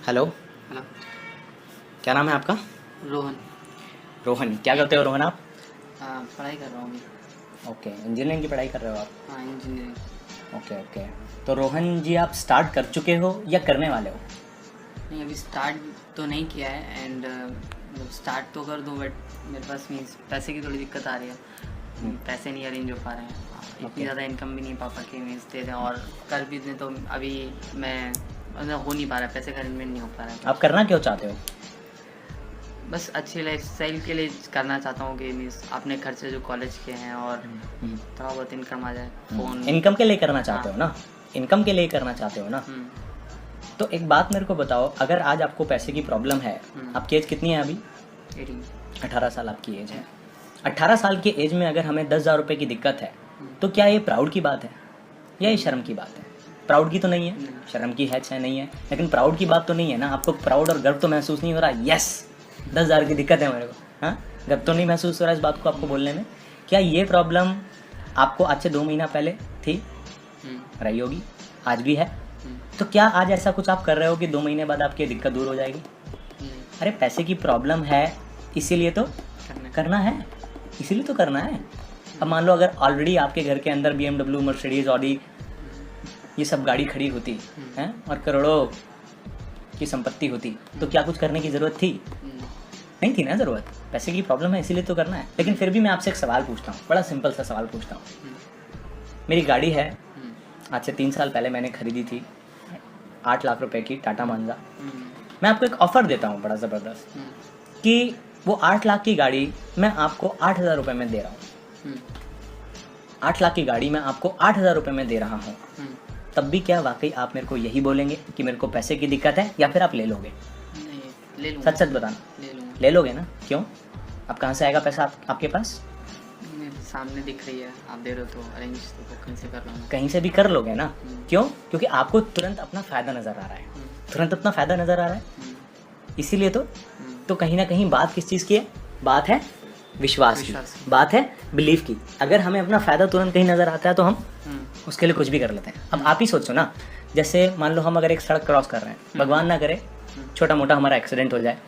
Hello, hello. क्या नाम है आपका? रोहन। रोहन। क्या करते हो रोहन आप? पढ़ाई कर रहा हूँ अभी। ओके, इंजीनियरिंग की पढ़ाई कर रहे हो आप? हाँ, इंजीनियरिंग। Okay okay. तो रोहन जी, आप स्टार्ट कर चुके हो या करने वाले हो? नहीं, अभी स्टार्ट तो नहीं किया है एंड स्टार्ट तो कर दूँ बट मेरे पास मीन्स पैसे की थोड़ी दिक्कत आ रही है। पैसे नहीं अरेंज हो पा रहे हैं। इतनी Okay. ज़्यादा इनकम भी नहीं पापा के मीन्स दे दें और कर भी दें तो अभी मैं मतलब हो नहीं पा रहा है, पैसे का अरेंजमेंट नहीं हो पा रहा है। आप करना क्यों चाहते हो? बस अच्छी लाइफ स्टाइल के लिए करना चाहता हूँ कि मीन्स अपने खर्चे जो कॉलेज के हैं और थोड़ा बहुत इनकम आ जाए। फ़ोन इनकम के लिए करना चाहते हो ना? इनकम के लिए करना चाहते हो ना? तो एक बात मेरे को बताओ, अगर आज आपको पैसे की प्रॉब्लम है, आपकी एज कितनी है अभी? 18 साल आपकी एज है। 18 साल की एज में अगर हमें 10,000 रुपये की दिक्कत है, तो क्या ये प्राउड की बात है या ये शर्म की बात है? प्राउड की तो नहीं है, शर्म की है चाहे नहीं है, लेकिन प्राउड की बात तो नहीं है ना। आपको प्राउड और गर्व तो महसूस नहीं हो रहा? यस, 10,000 की दिक्कत है मेरे को, हाँ, गर्व तो नहीं महसूस हो रहा इस बात को आपको बोलने में? क्या ये प्रॉब्लम आपको आज से 2 महीना पहले थी, रही होगी, आज भी है? तो क्या आज ऐसा कुछ आप कर रहे हो कि 2 महीने बाद आपकी दिक्कत दूर हो जाएगी? अरे पैसे की प्रॉब्लम है, इसीलिए तो करना है, इसीलिए तो करना है। अब मान लो अगर ऑलरेडी आपके घर के अंदर BMW, मर्सिडीज, ऑडी ये सब गाड़ी खड़ी होती हैं और करोड़ों की संपत्ति होती, तो क्या कुछ करने की ज़रूरत थी? नहीं थी ना ज़रूरत। पैसे की प्रॉब्लम है, इसीलिए तो करना है। लेकिन फिर भी मैं आपसे एक सवाल पूछता हूँ, बड़ा सिंपल सा सवाल पूछता हूँ। मेरी गाड़ी है, आज से 3 साल पहले मैंने खरीदी थी 8 लाख रुपए की टाटा मांजा। मैं आपको एक ऑफ़र देता हूँ बड़ा ज़बरदस्त कि वो 8 लाख की गाड़ी मैं आपको 8,000 रुपये में दे रहा हूँ। 8 लाख की गाड़ी मैं आपको 8,000 रुपये में दे रहा हूँ। तब भी क्या वाकई आप मेरे को यही बोलेंगे कि मेरे को पैसे की दिक्कत है, या फिर आप ले लोगे? नहीं, ले लूँगा। सच सच बताना। ले लूँगा। ले लोगे ना? क्यों? अब कहाँ से आएगा पैसा आपके पास? मेरे सामने दिख रही है, आप दे रहे हो तो अरेंज तो कहीं से कर लूँगा। कहीं से भी कर लोगे ना? क्यों? क्योंकि आपको तुरंत अपना फ़ायदा नज़र आ रहा है, तुरंत अपना फ़ायदा नज़र आ रहा है, इसीलिए तो कहीं ना कहीं बात किस चीज़ की है? बात है विश्वास की, बात है बिलीफ की। अगर हमें अपना फ़ायदा तुरंत कहीं नज़र आता है तो हम उसके लिए कुछ भी कर लेते हैं। अब आप ही सोचो ना, जैसे मान लो हम अगर एक सड़क क्रॉस कर रहे हैं, भगवान ना करे छोटा मोटा हमारा एक्सीडेंट हो जाए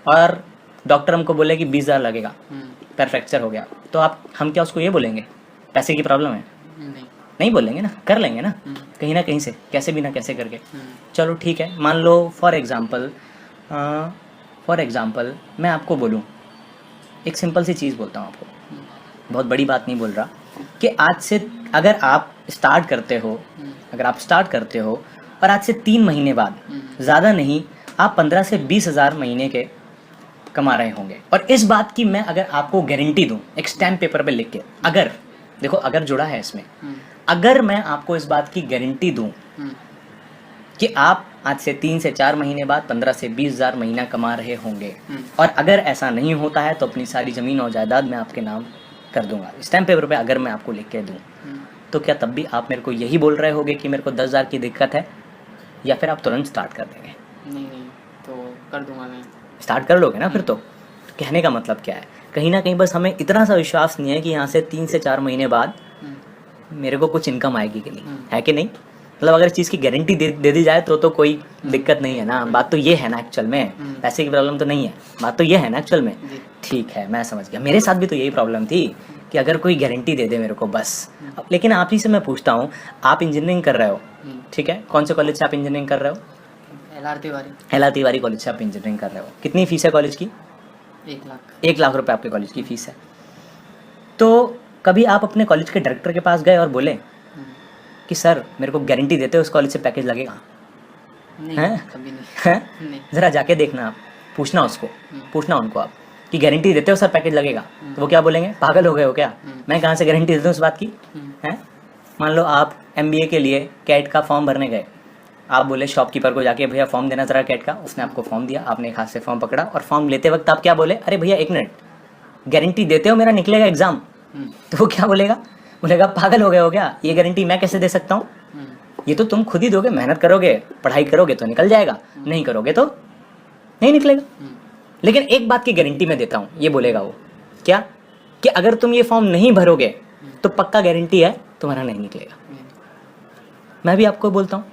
और डॉक्टर हमको बोले कि 20,000 लगेगा, पैर फ्रैक्चर हो गया, तो हम क्या उसको ये बोलेंगे पैसे की प्रॉब्लम है? नहीं बोलेंगे ना, कर लेंगे ना कहीं ना कहीं से, कैसे भी ना कैसे करके। चलो ठीक है, मान लो फॉर एग्ज़ाम्पल मैं आपको बोलूँ, एक सिंपल सी चीज़ बोलता हूँ आपको, बहुत बड़ी बात नहीं बोल रहा, कि आज से अगर आप स्टार्ट करते हो और आज से 3 महीने बाद, ज़्यादा नहीं, आप 15 से 20,000 महीने के कमा रहे होंगे। और इस बात की मैं अगर आपको गारंटी दूँ, एक स्टैम्प पेपर पे लिख के, अगर देखो अगर जुड़ा है इसमें, अगर मैं आपको इस बात की गारंटी दूँ कि आप आज से 3 से 4 महीने बाद 15 से 20,000 महीना कमा रहे होंगे, और अगर ऐसा नहीं होता है तो अपनी सारी ज़मीन और जायदाद मैं आपके नाम कर दूंगा स्टैम्प पेपर पे, अगर मैं आपको लिख के दूँ, तो क्या तब भी आप मेरे को यही बोल रहे होगे कि मेरे को 10,000 की दिक्कत है, या फिर आप तुरंत स्टार्ट कर देंगे? नहीं, तो कर दूंगा मैं। स्टार्ट कर लोगे ना फिर तो कहने का मतलब क्या है? कहीं ना कहीं बस हमें इतना सा विश्वास नहीं है कि यहाँ से 3 से 4 महीने बाद मेरे को कुछ इनकम आएगी कि नहीं, है कि नहीं? मतलब अगर इस चीज़ की गारंटी दे दी जाए तो कोई दिक्कत नहीं है ना। बात तो ये है ना एक्चुअल में, पैसे की प्रॉब्लम तो नहीं है, बात तो ये है ना एक्चुअल में। ठीक है, मैं समझ गया। मेरे साथ भी तो यही प्रॉब्लम थी कि अगर कोई गारंटी दे दे मेरे को बस। लेकिन आप ही से मैं पूछता हूँ, आप इंजीनियरिंग कर रहे हो, ठीक है, कौन से कॉलेज से आप इंजीनियरिंग कर रहे हो? LR तिवारी कॉलेज से आप इंजीनियरिंग कर रहे हो। कितनी फीस है कॉलेज की? 1 लाख रुपये आपके कॉलेज की फ़ीस है। तो कभी आप अपने कॉलेज के डायरेक्टर के पास गए और बोले कि सर मेरे को गारंटी देते हो उस कॉलेज से पैकेज लगेगा? कभी नहीं। ज़रा जाके देखना, आप पूछना उसको, पूछना उनको आप कि गारंटी देते हो सर पैकेज लगेगा, तो वो क्या बोलेंगे? पागल हो गए हो क्या? मैं कहाँ से गारंटी देता हूँ उस बात की? हैं? मान लो आप MBA के लिए कैट का फॉर्म भरने गए, आप बोले शॉपकीपर को जाके भैया फॉर्म देना ज़रा कैट का, उसने आपको फॉर्म दिया, आपने एक हाथ से फॉर्म पकड़ा और फॉर्म लेते वक्त आप क्या बोले? अरे भैया 1 मिनट, गारंटी देते हो मेरा निकलेगा एग्ज़ाम? तो वो क्या बोलेगा? बोलेगा पागल हो गए हो क्या, ये गारंटी मैं कैसे दे सकता हूँ? ये तो तुम खुद ही दोगे, मेहनत करोगे, पढ़ाई करोगे तो निकल जाएगा, नहीं करोगे तो नहीं निकलेगा। लेकिन एक बात की गारंटी मैं देता हूँ, ये बोलेगा वो, क्या? कि अगर तुम ये फॉर्म नहीं भरोगे तो पक्का गारंटी है तुम्हारा नहीं निकलेगा। मैं भी आपको बोलता हूँ,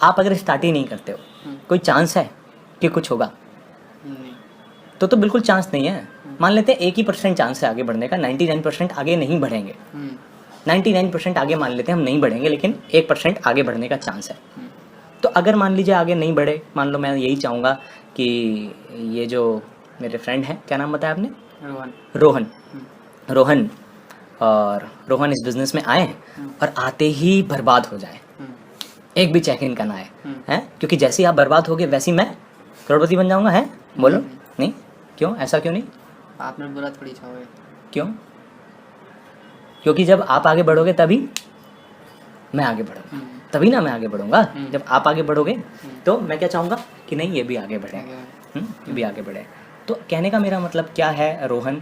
आप अगर स्टार्ट ही नहीं करते हो कोई चांस है कि कुछ होगा? नहीं। तो बिल्कुल चांस नहीं है। मान लेते हैं 1% चांस है आगे बढ़ने का, 99% आगे नहीं बढ़ेंगे। 99% आगे मान लेते हैं हम नहीं बढ़ेंगे, लेकिन 1% आगे बढ़ने का चांस है। तो अगर मान लीजिए आगे नहीं बढ़े, मान लो मैं यही चाहूँगा कि ये जो मेरे फ्रेंड हैं, क्या नाम बताया आपने? रोहन और रोहन इस बिज़नेस में आए और आते ही बर्बाद हो जाए, एक भी चेक इन करना है, क्योंकि जैसे ही आप बर्बाद होगे वैसे ही मैं करोड़पति बन जाऊँगा, है? बोलो। नहीं? क्यों? ऐसा क्यों नहीं? आपने बोला थोड़ी चाहोगे। क्यों? क्योंकि जब आप आगे बढ़ोगे तभी मैं आगे बढ़ूँगा, तभी ना मैं आगे बढ़ूँगा। जब आप आगे बढ़ोगे तो मैं क्या चाहूँगा कि नहीं ये भी आगे बढ़े, ये भी आगे बढ़े। तो कहने का मेरा मतलब क्या है रोहन,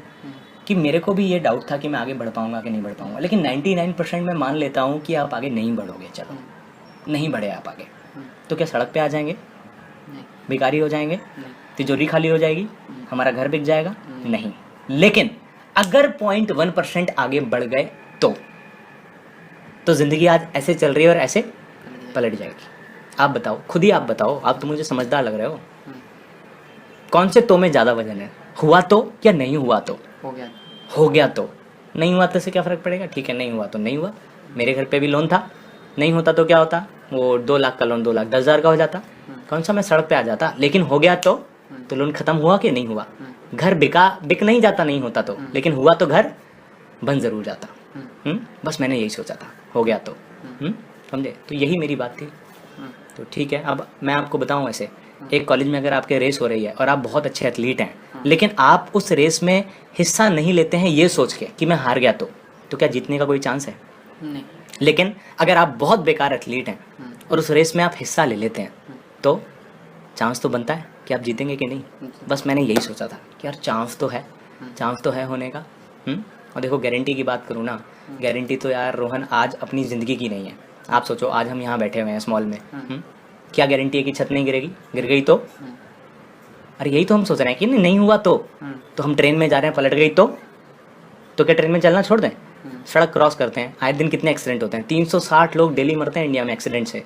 कि मेरे को भी ये डाउट था कि मैं आगे बढ़ पाऊँगा कि नहीं बढ़ पाऊँगा, लेकिन 99% मैं मान लेता हूँ कि आप आगे नहीं बढ़ोगे। चलो नहीं बढ़े आप आगे, तो क्या सड़क पे आ जाएंगे? भिखारी हो जाएंगे? तिजोरी खाली हो जाएगी? हमारा घर बिक जाएगा? नहीं। लेकिन अगर 0.1% आगे बढ़ गए तो जिंदगी आज ऐसे चल रही है और ऐसे पलट जाएगी। आप बताओ, खुद ही आप बताओ, आप तो मुझे समझदार लग रहे हो। कौन से तो में ज़्यादा वजन है, हुआ तो या नहीं हुआ तो? हो गया तो। नहीं हुआ तो से क्या फ़र्क पड़ेगा? ठीक है, नहीं हुआ तो नहीं हुआ। मेरे घर पे भी लोन था, नहीं होता तो क्या होता? वो 2 लाख का लोन 2 लाख 10,000 का हो जाता। कौन सा मैं सड़क पे आ जाता? लेकिन हो गया तो लोन ख़त्म हुआ कि नहीं हुआ? घर बिक नहीं जाता नहीं होता तो, लेकिन हुआ तो घर बन ज़रूर जाता। बस मैंने यही सोचा था, हो गया तो। समझे? तो यही मेरी बात थी। तो ठीक है, अब मैं आपको बताऊं, ऐसे एक कॉलेज में अगर आपके रेस हो रही है और आप बहुत अच्छे एथलीट हैं, लेकिन आप उस रेस में हिस्सा नहीं लेते हैं ये सोच के कि मैं हार गया तो क्या जीतने का कोई चांस है? नहीं। लेकिन अगर आप बहुत बेकार एथलीट हैं और उस रेस में आप हिस्सा ले लेते हैं तो चांस तो बनता है कि आप जीतेंगे कि नहीं। बस मैंने यही सोचा था कि यार चांस तो है होने का। और देखो गारंटी की बात करूँ ना, गारंटी तो यार रोहन आज अपनी ज़िंदगी की नहीं है। आप सोचो, आज हम यहाँ बैठे हुए हैं स्मॉल में, क्या गारंटी है कि छत नहीं गिरेगी? गिर गई तो? अरे यही तो हम सोच रहे हैं कि नहीं हुआ तो हम ट्रेन में जा रहे हैं, पलट गई तो क्या ट्रेन में चलना छोड़ दें? सड़क क्रॉस करते हैं, आए दिन कितने एक्सीडेंट होते हैं? 360 लोग डेली मरते हैं इंडिया में एक्सीडेंट से,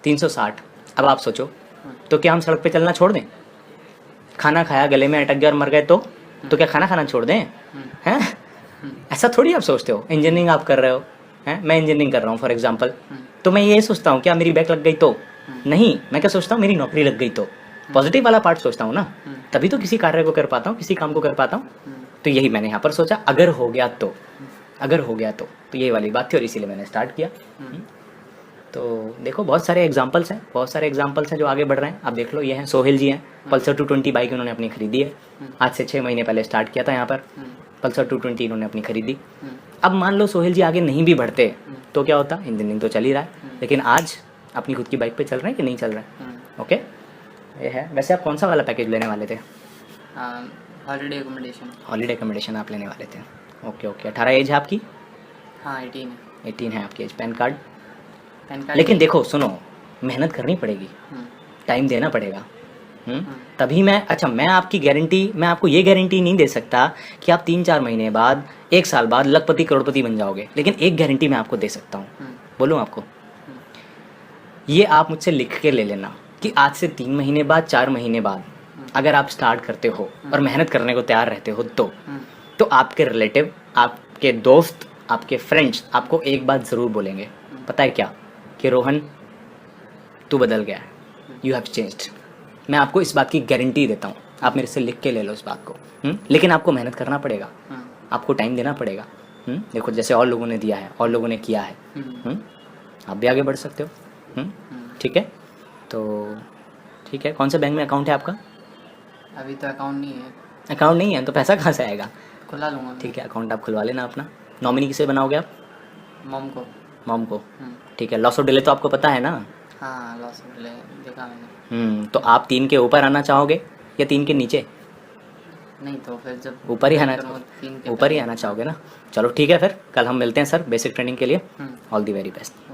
360। अब आप सोचो, तो क्या हम सड़क पे चलना छोड़ दें? खाना खाया, गले में अटक गया और मर गए तो क्या खाना खाना छोड़ दें? हैं? ऐसा थोड़ी आप सोचते हो। इंजीनियरिंग आप कर रहे हो, हैं? मैं इंजीनियरिंग कर रहा हूँ फॉर एग्जांपल, तो मैं ये सोचता हूँ क्या मेरी बैक लग गई तो? नहीं, मैं क्या सोचता हूँ, मेरी नौकरी लग गई तो। पॉजिटिव वाला पार्ट सोचता हूँ ना, तभी तो किसी कार्य को कर पाता हूँ, किसी काम को कर पाता हूँ। तो यही मैंने यहाँ पर सोचा, अगर हो गया तो यही वाली बात थी और इसीलिए मैंने स्टार्ट किया। तो देखो बहुत सारे एग्जांपल्स हैं जो आगे बढ़ रहे हैं। आप देख लो, ये हैं सोहेल जी हैं, पल्सर 220 बाइक उन्होंने अपनी खरीदी है। आज से 6 महीने पहले स्टार्ट किया था यहाँ पर, पल्सर 220 इन्होंने अपनी खरीदी। अब मान लो सोहेल जी आगे नहीं भी बढ़ते तो क्या होता? इंजीनियरिंग तो चल ही रहा है, लेकिन आज अपनी खुद की बाइक पे चल रहे हैं कि नहीं चल रहा है? ओके, ये है। वैसे आप कौन सा वाला पैकेज लेने वाले थे? हॉलीडे एकोमोडेशन आप लेने वाले थे। ओके, 18 एज है आपकी? हाँ, 18 है आपकी एज। Pan card? लेकिन देखो सुनो, मेहनत करनी पड़ेगी, टाइम देना पड़ेगा। तभी मैं आपको ये गारंटी नहीं दे सकता कि आप 3-4 महीने बाद, 1 साल बाद लखपति करोड़पति बन जाओगे, लेकिन एक गारंटी मैं आपको दे सकता हूँ। बोलूँ आपको? ये आप मुझसे लिख के ले लेना कि आज से 3 महीने बाद, 4 महीने बाद अगर आप स्टार्ट करते हो और मेहनत करने को तैयार रहते हो तो आपके रिलेटिव, आपके दोस्त, आपके फ्रेंड्स आपको एक बात ज़रूर बोलेंगे, पता है क्या? कि रोहन तू बदल गया है, यू हैव चेंज्ड। मैं आपको इस बात की गारंटी देता हूँ, आप मेरे से लिख के ले लो इस बात को। लेकिन आपको मेहनत करना पड़ेगा, आपको टाइम देना पड़ेगा। देखो जैसे और लोगों ने दिया है, और लोगों ने किया है, आप भी आगे बढ़ सकते हो। ठीक है, तो ठीक है। कौन से बैंक में अकाउंट है आपका? अभी तो अकाउंट नहीं है। तो पैसा कहाँ से आएगा? खुला लूँगा। ठीक है, अकाउंट आप खुलवा लेना अपना। नॉमिनी किसे बनाओगे आप? मॉम को। ठीक है। लॉस ऑफ डिले तो आपको पता है ना? हाँ, लॉस ऑफ डिले देखा मैंने। तो आप 3 के ऊपर आना चाहोगे या 3 के नीचे? नहीं, तो फिर जब ऊपर ही आना चाहोगे ना। चलो ठीक है, फिर कल हम मिलते हैं सर बेसिक ट्रेनिंग के लिए। All the very best.